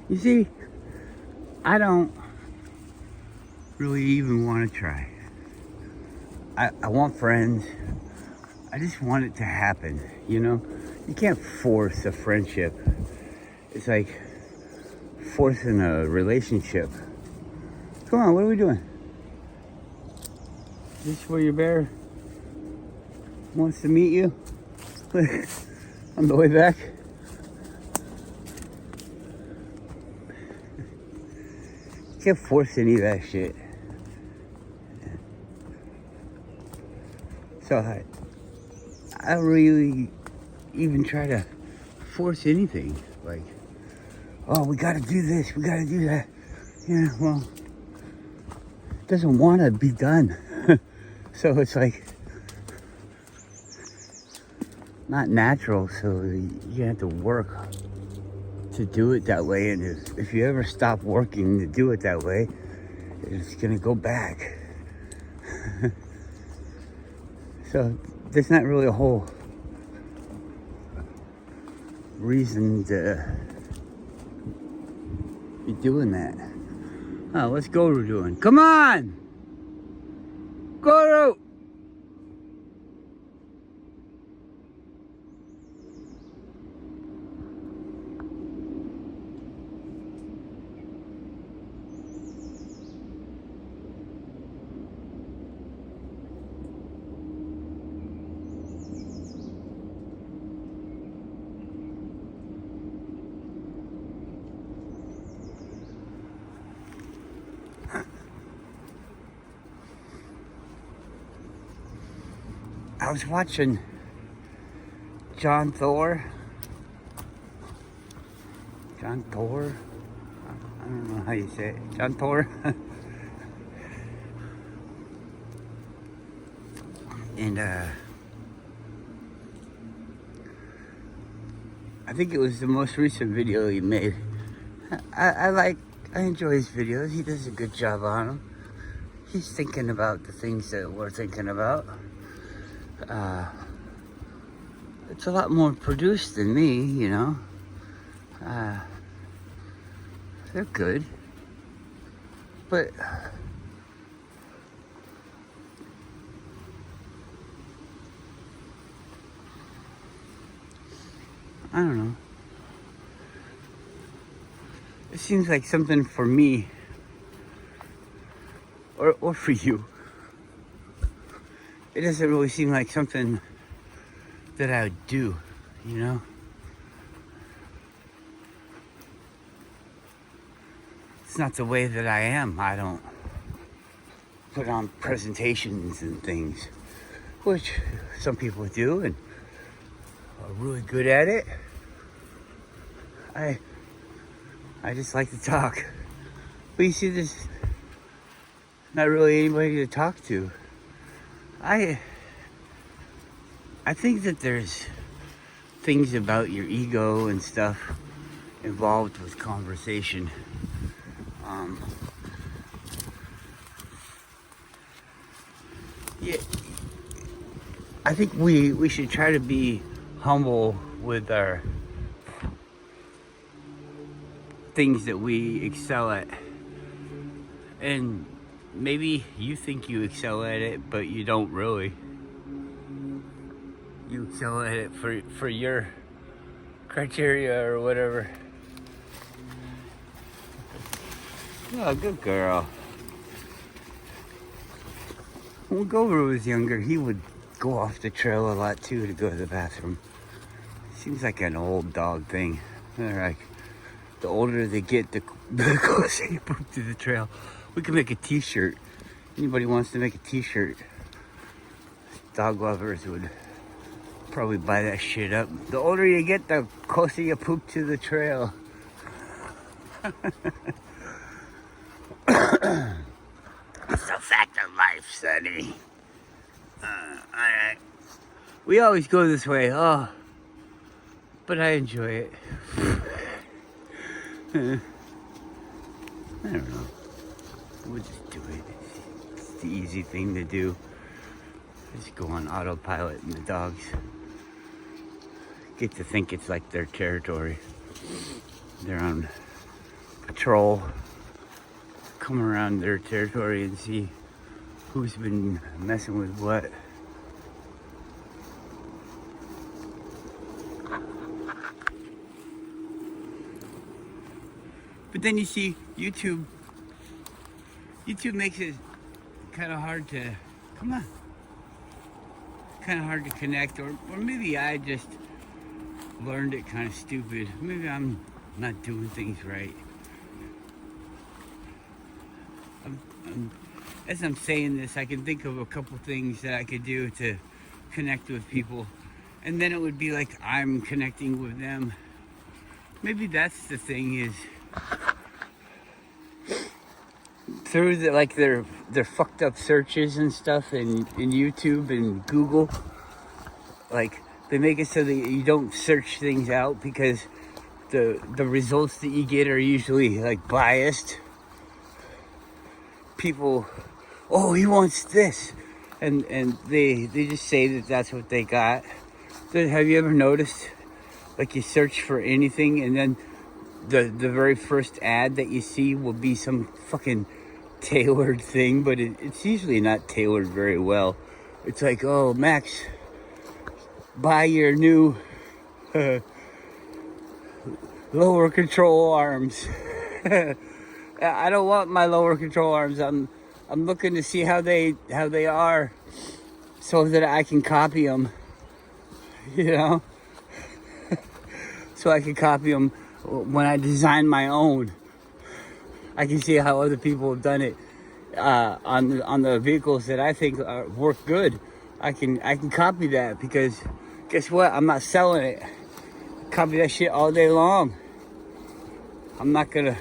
You see, I don't really even want to try. I want friends. I just want it to happen, you know? You can't force a friendship. It's like forcing a relationship. Come on, what are we doing? Is this where your bear wants to meet you? On the way back? You can't force any of that shit. So I don't really even try to force anything. Like, oh, we gotta do this, we gotta do that. Yeah, well, it doesn't want to be done. So it's like not natural, so you have to work to do it that way. And if you ever stop working to do it that way, it's gonna go back. So there's not really a whole reason to be doing that. Oh, what's Goro doing? Come on! Goro! I was watching John Thor. I don't know how you say it. John Thor. And I think it was the most recent video he made. I enjoy his videos. He does a good job on them. He's thinking about the things that we're thinking about. It's a lot more produced than me, you know. They're good, but I don't know. It seems like something for me, or for you. It doesn't really seem like something that I would do, you know? It's not the way that I am. I don't put on presentations and things, which some people do and are really good at it. I just like to talk. But you see, there's not really anybody to talk to. I think that there's things about your ego and stuff involved with conversation. Yeah, I think we should try to be humble with our things that we excel at. And maybe you think you excel at it, but you don't really. You excel at it for your criteria or whatever. Oh, good girl. When Goro was younger, he would go off the trail a lot too to go to the bathroom. Seems like an old dog thing. They're like, the older they get, the closer you poop to the trail. We can make a t-shirt. Anybody wants to make a t-shirt? Dog lovers would probably buy that shit up. The older you get, the closer you poop to the trail. It's a fact of life, Sonny. Alright. We always go this way, but I enjoy it. I don't know. We'll just do it. It's the easy thing to do. Just go on autopilot, and the dogs get to think it's like their territory. They're on patrol, come around their territory and see who's been messing with what. But then you see YouTube makes it kind of hard to, come on, kind of hard to connect, or maybe I just learned it kind of stupid. Maybe I'm not doing things right. As I'm saying this, I can think of a couple things that I could do to connect with people, and then it would be like I'm connecting with them. Maybe that's the thing, is through their fucked up searches and stuff in YouTube and Google, like they make it so that you don't search things out, because the results that you get are usually like biased. People, oh, he wants this, and they just say that that's what they got. Have you ever noticed, like, you search for anything and then the very first ad that you see will be some fucking tailored thing, but it's usually not tailored very well. It's like, oh, Max, buy your new lower control arms. I don't want my lower control arms. I'm looking to see how they are, so that I can copy them. You know, so I can copy them when I design my own. I can see how other people have done it on the vehicles that I think work good. I can copy that, because guess what? I'm not selling it. Copy that shit all day long. I'm not gonna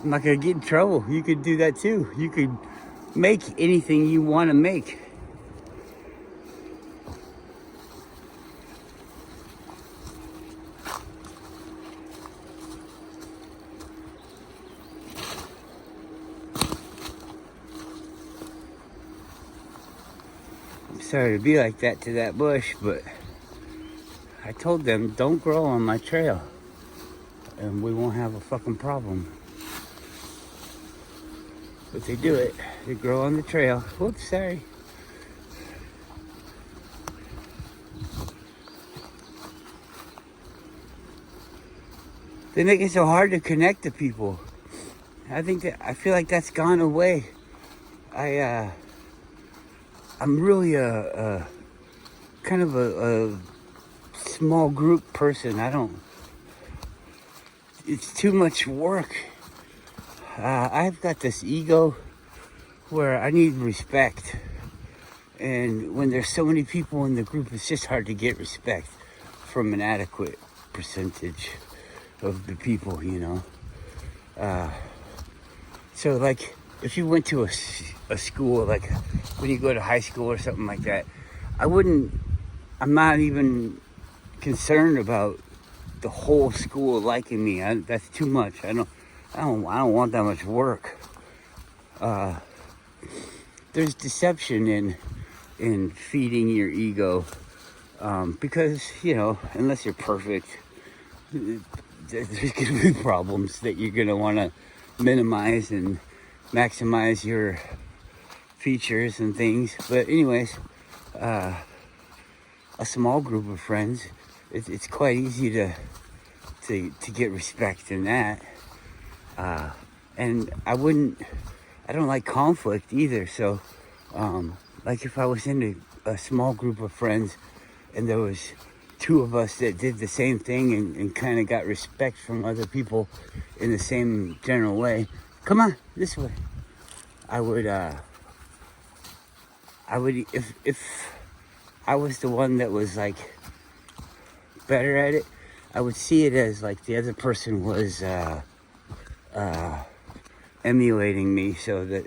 get in trouble. You could do that too. You could make anything you want to make. I'm sorry to be like that to that bush, but I told them don't grow on my trail, and we won't have a fucking problem. But they do it. They grow on the trail. Whoops, sorry. They make it so hard to connect to people. I feel like that's gone away. I'm really a kind of a small group person. It's too much work. I've got this ego where I need respect, and when there's so many people in the group, it's just hard to get respect from an adequate percentage of the people, you know. So like, if you went to a school, like when you go to high school or something like that, I'm not even concerned about the whole school liking me. That's too much. I don't want that much work. There's deception in feeding your ego, because, you know, unless you're perfect, there's gonna be problems that you're gonna want to minimize and maximize your features and things. But anyways, a small group of friends, it's quite easy to get respect in that. And I don't like conflict either. So, like if I was in a small group of friends and there was two of us that did the same thing and kind of got respect from other people in the same general way, come on, this way. I would, if I was the one that was like better at it, I would see it as like the other person was, emulating me, so that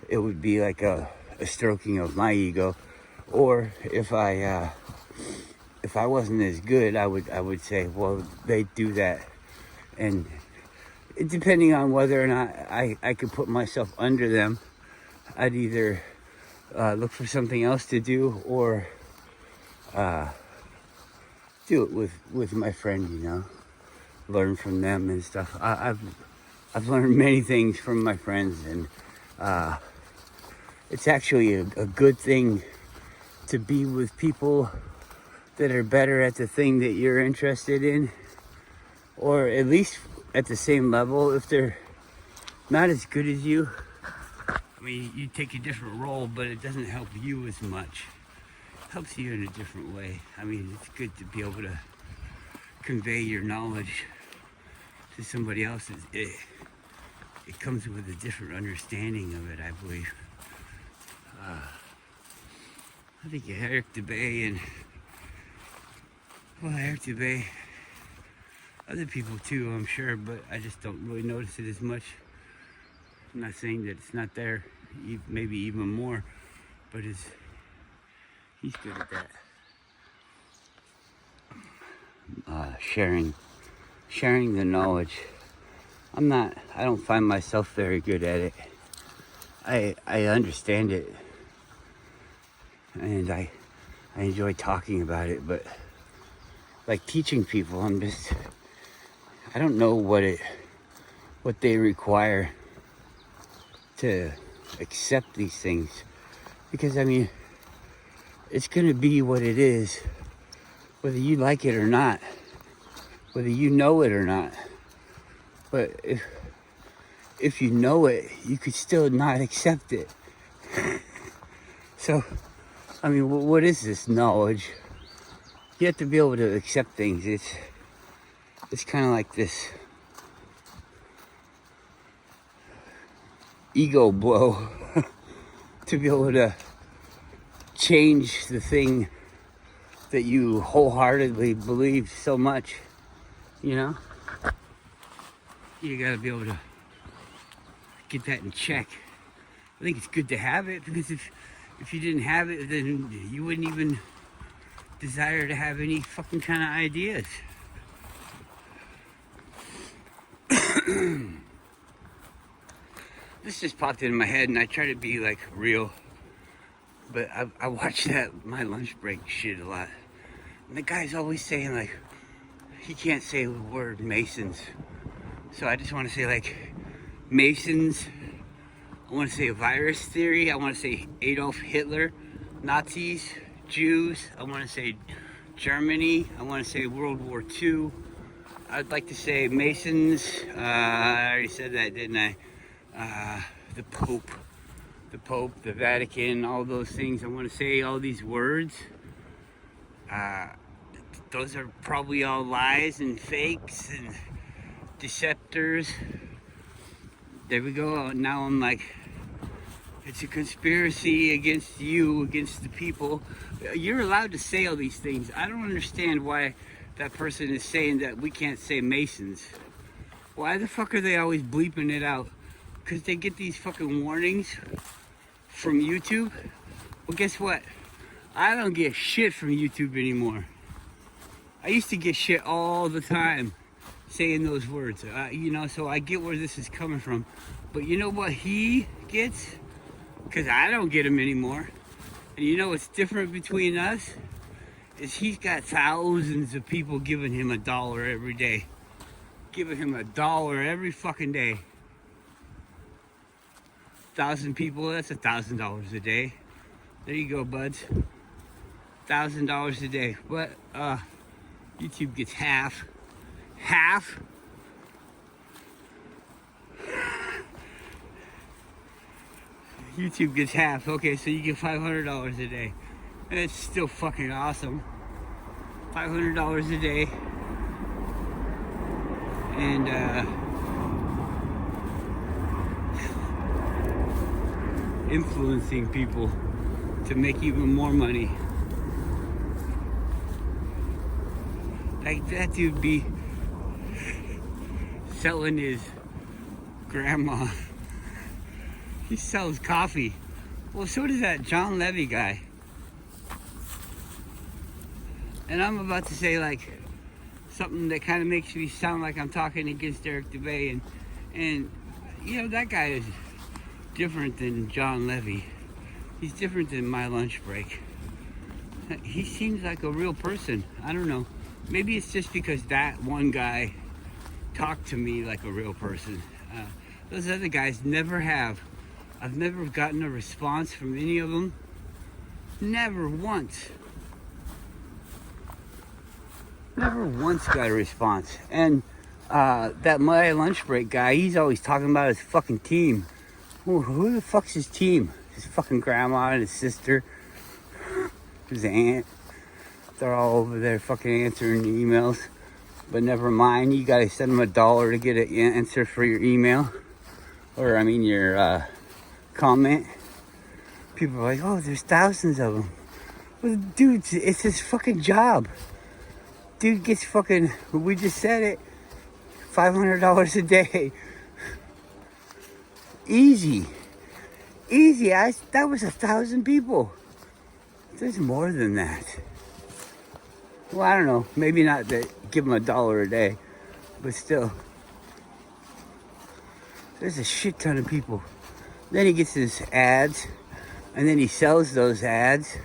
it would be like a stroking of my ego. Or if I wasn't as good, I would say, well, they do that, and depending on whether or not I could put myself under them, I'd either look for something else to do, or do it with my friend, you know. learn from them and stuff. I've learned many things from my friends, and it's actually a good thing to be with people that are better at the thing that you're interested in, or at least at the same level. If they're not as good as you, I mean, you take a different role, but it doesn't help you as much. It helps you in a different way. I mean, it's good to be able to convey your knowledge to somebody else. It comes with a different understanding of it, I believe. I think Eric DeBay Eric DeBay, other people too, I'm sure, but I just don't really notice it as much. I'm not saying that it's not there, maybe even more, but he's good at that. Sharing the knowledge. I don't find myself very good at it. I understand it, and I enjoy talking about it, but like teaching people, I don't know what they require to accept these things, because I mean, it's gonna be what it is, whether you like it or not, whether you know it or not. But if you know it, you could still not accept it. So, I mean, what is this knowledge? You have to be able to accept things. It's kind of like this ego blow to be able to change the thing that you wholeheartedly believe so much, you know? You gotta be able to get that in check. I think it's good to have it, because if you didn't have it, then you wouldn't even desire to have any fucking kind of ideas. This just popped into my head, and I try to be like real, but I watch that My Lunch Break shit a lot, and the guy's always saying like he can't say the word Masons, so I just want to say like Masons. I want to say a virus theory. I want to say Adolf Hitler, Nazis, Jews. I want to say Germany. I want to say World War II. I'd like to say Masons. I already said that, didn't I? The Pope, the Vatican, all those things. I want to say all these words. Those are probably all lies and fakes and deceptors. There we go. Now I'm like, it's a conspiracy against you, against the people. You're allowed to say all these things. I don't understand why that person is saying that we can't say Masons. Why the fuck are they always bleeping it out? Because they get these fucking warnings from YouTube? Well, guess what? I don't get shit from YouTube anymore. I used to get shit all the time saying those words, you know, so I get where this is coming from. But you know what he gets? Because I don't get him anymore. And you know what's different between us? Is he's got thousands of people giving him $1 every day. Giving him $1 every fucking day. 1,000 people, that's $1,000 a day. There you go, buds. $1,000 a day. But YouTube gets half. Half? YouTube gets half. Okay, so you get $500 a day. It's still fucking awesome. $500 a day. And influencing people to make even more money. Like that dude be selling his grandma. He sells coffee. Well, so does that John Levy guy. And I'm about to say like something that kind of makes me sound like I'm talking against Eric DeBay, and you know, that guy is different than John Levy. He's different than My Lunch Break. He seems like a real person. I don't know. Maybe it's just because that one guy talk to me like a real person. Those other guys never have. I've never gotten a response from any of them. Never once. Never once got a response. And that my lunch break guy, he's always talking about his fucking team. Who the fuck's his team? His fucking grandma and his sister, his aunt. They're all over there fucking answering emails. But never mind, you gotta send them $1 to get an answer for your email. Or, I mean, your comment. People are like, oh, there's thousands of them. Well, dude, it's his fucking job. Dude gets fucking, we just said it, $500 a day. Easy. Easy. That was 1,000 people. There's more than that. Well, I don't know. Maybe not that give him $1 a day, but still. There's a shit ton of people. Then he gets his ads, and then he sells those ads.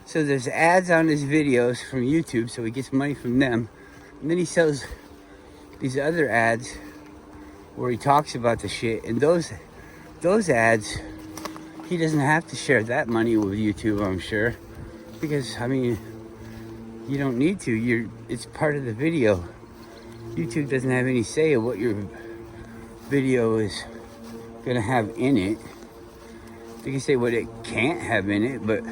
So there's ads on his videos from YouTube, so he gets money from them. And then he sells these other ads where he talks about the shit. And those ads, he doesn't have to share that money with YouTube, I'm sure. Because, I mean, you don't need to. It's part of the video. YouTube doesn't have any say of what your video is gonna have in it. They can say what it can't have in it, but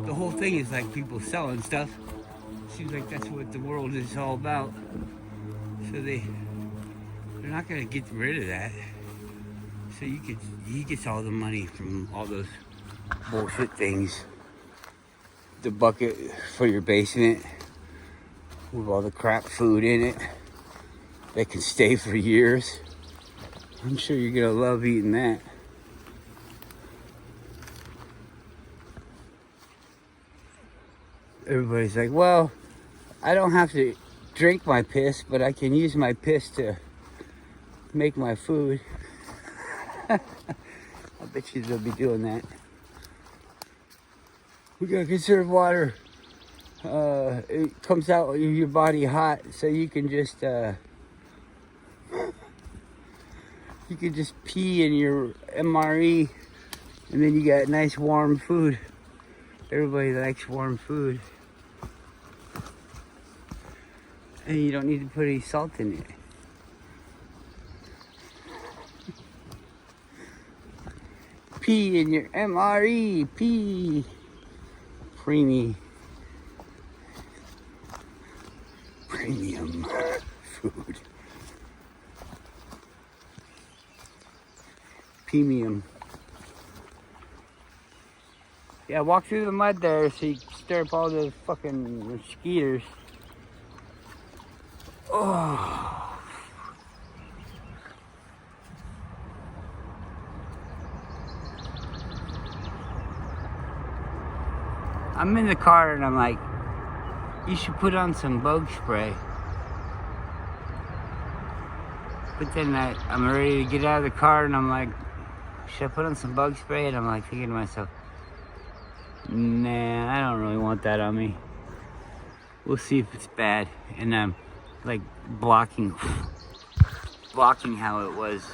the whole thing is like people selling stuff. Seems like that's what the world is all about. So they're not gonna get rid of that. So he gets all the money from all those bullshit things. The bucket for your basement with all the crap food in it that can stay for years. I'm sure you're gonna love eating that. Everybody's like, well, I don't have to drink my piss, but I can use my piss to make my food. I bet you they'll be doing that. We gotta conserve water. It comes out of your body hot, so you can just pee in your MRE, and then you got nice warm food. Everybody likes warm food, and you don't need to put any salt in it. Pee in your MRE, pee. Premium food. Premium. Yeah, walk through the mud there so you can stir up all those fucking mosquitoes. Oh. I'm in the car and I'm like, you should put on some bug spray. But then I'm ready to get out of the car and I'm like, should I put on some bug spray? And I'm like thinking to myself, nah, I don't really want that on me. We'll see if it's bad. And I'm like blocking how it was